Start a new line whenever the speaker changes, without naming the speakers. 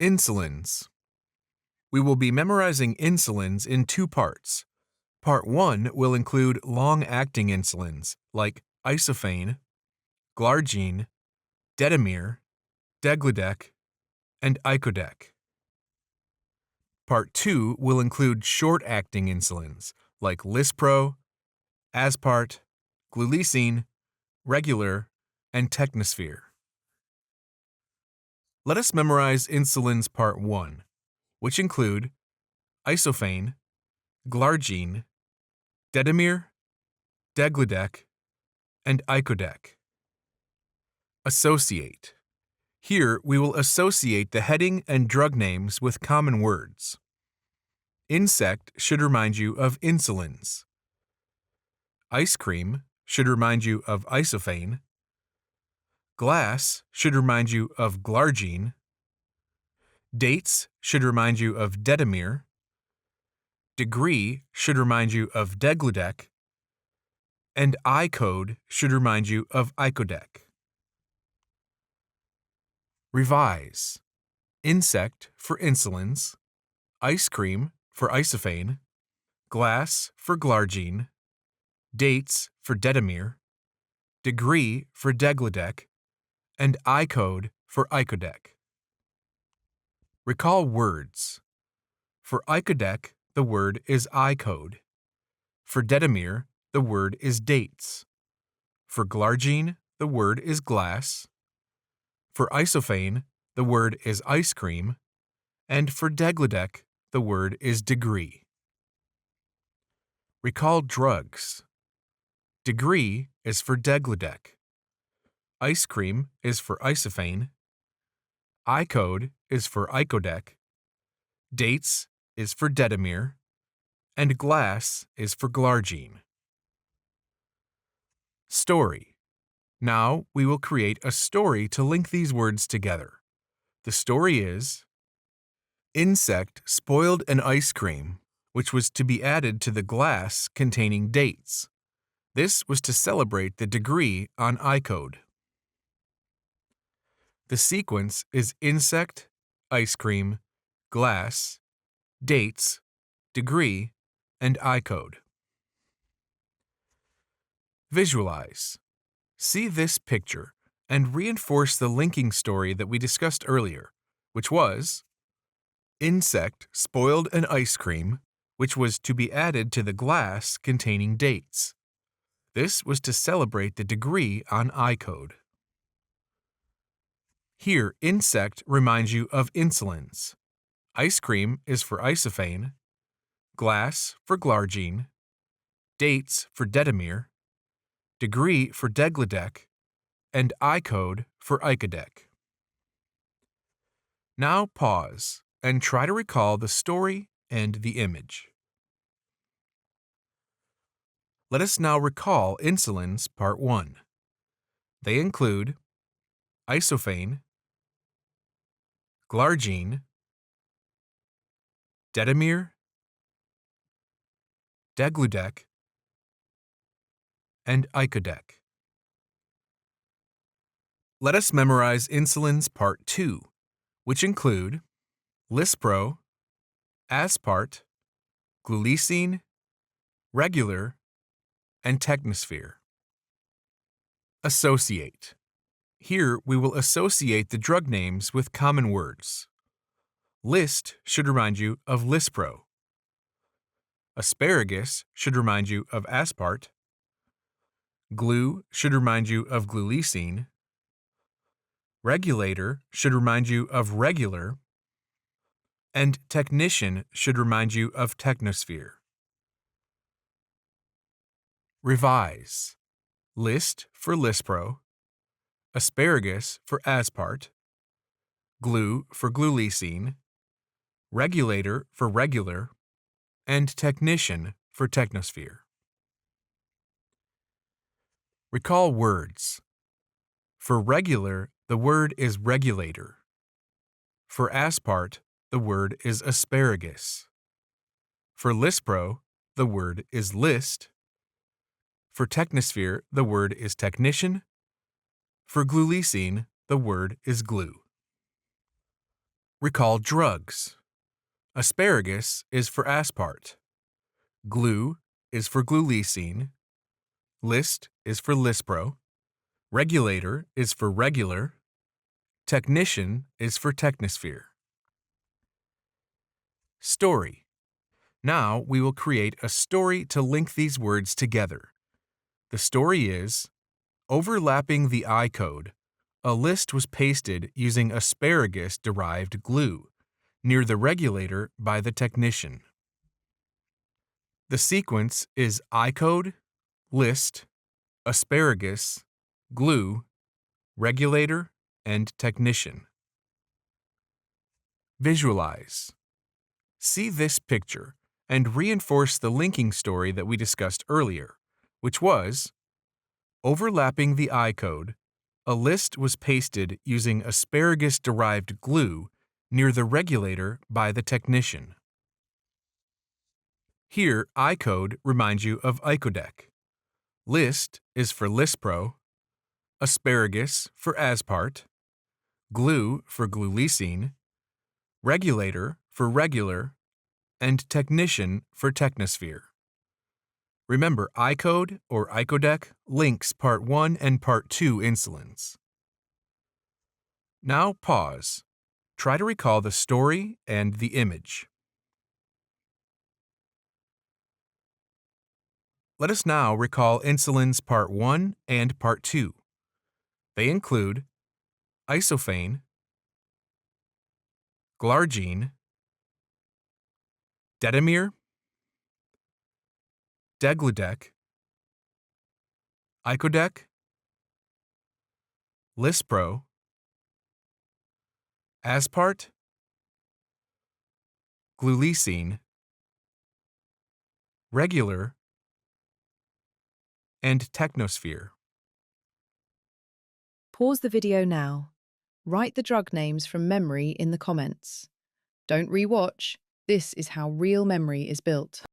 Insulins. We will be memorizing insulins in two parts. Part 1 will include long-acting insulins like isophane, glargine, detamir, degludec, and icodec. Part 2 will include short-acting insulins like lispro, aspart, glulisine, regular, and technosphere. Let us memorize insulins Part 1, which include isophane, glargine, detamir, degludec, and icodec. Associate. Here we will associate the heading and drug names with common words. Insect should remind you of insulins. Ice cream should remind you of isophane. Glass should remind you of glargine. Dates should remind you of detamir. Degree should remind you of degludec. And I code should remind you of icodec. Revise. Insect for insulins, ice cream for isophane, glass for glargine, dates for detamir, degree for degludec, and I code for icodec. Recall words. For icodec, the word is I code. For detamir, the word is dates. For glargine, the word is glass. For isophane, the word is ice cream. And for degludec, the word is degree. Recall drugs. Degree is for degludec. Ice cream is for isophane. I code is for icodec. Dates is for detamir. And glass is for glargine. Story. Now we will create a story to link these words together. The story is: insect spoiled an ice cream, which was to be added to the glass containing dates. This was to celebrate the degree on I code. The sequence is insect, ice cream, glass, dates, degree, and I code. Visualize. See this picture and reinforce the linking story that we discussed earlier, which was: insect spoiled an ice cream, which was to be added to the glass containing dates. This was to celebrate the degree on I code. Here, insect reminds you of insulins. Ice cream is for isophane, glass for glargine, dates for detamir, degree for degludec, and I code for icodec. Now pause and try to recall the story and the image. Let us now recall insulins Part 1. They include isophane, glargine, detamir, degludec, and icodec. Let us memorize insulins Part 2, which include lispro, aspart, glulisine, regular, and technosphere. Associate. Here we will associate the drug names with common words. List should remind you of lispro. Asparagus should remind you of aspart. Glue should remind you of glulisine. Regulator should remind you of regular. And technician should remind you of technosphere. Revise. List for lispro. Asparagus for aspart. Glue for glulisine. Regulator for regular. And technician for technosphere. Recall words. For regular, the word is regulator. For aspart, the word is asparagus. For lispro, the word is list. For technosphere, the word is technician. For glulisine, the word is glue. Recall drugs. Asparagus is for aspart. Glue is for glulisine. List is for lispro. Regulator is for regular. Technician is for technosphere. Story. Now we will create a story to link these words together. The story is, overlapping the I code, a list was pasted using asparagus-derived glue near the regulator by the technician. The sequence is I code, list, asparagus, glue, regulator, and technician. Visualize. See this picture and reinforce the linking story that we discussed earlier, which was, overlapping the I code, a list was pasted using asparagus-derived glue near the regulator by the technician. Here, I code reminds you of icodec. List is for lispro, asparagus for aspart, glue for glulisine, regulator for regular, and technician for technosphere. Remember, I code or icodec links Part 1 and Part 2 insulins. Now pause. Try to recall the story and the image. Let us now recall insulins Part 1 and Part 2. They include isophane, glargine, detamir, degludec, icodec, lispro, aspart, glulisine, regular, and technosphere.
Pause the video now. Write the drug names from memory in the comments. Don't re-watch. This is how real memory is built.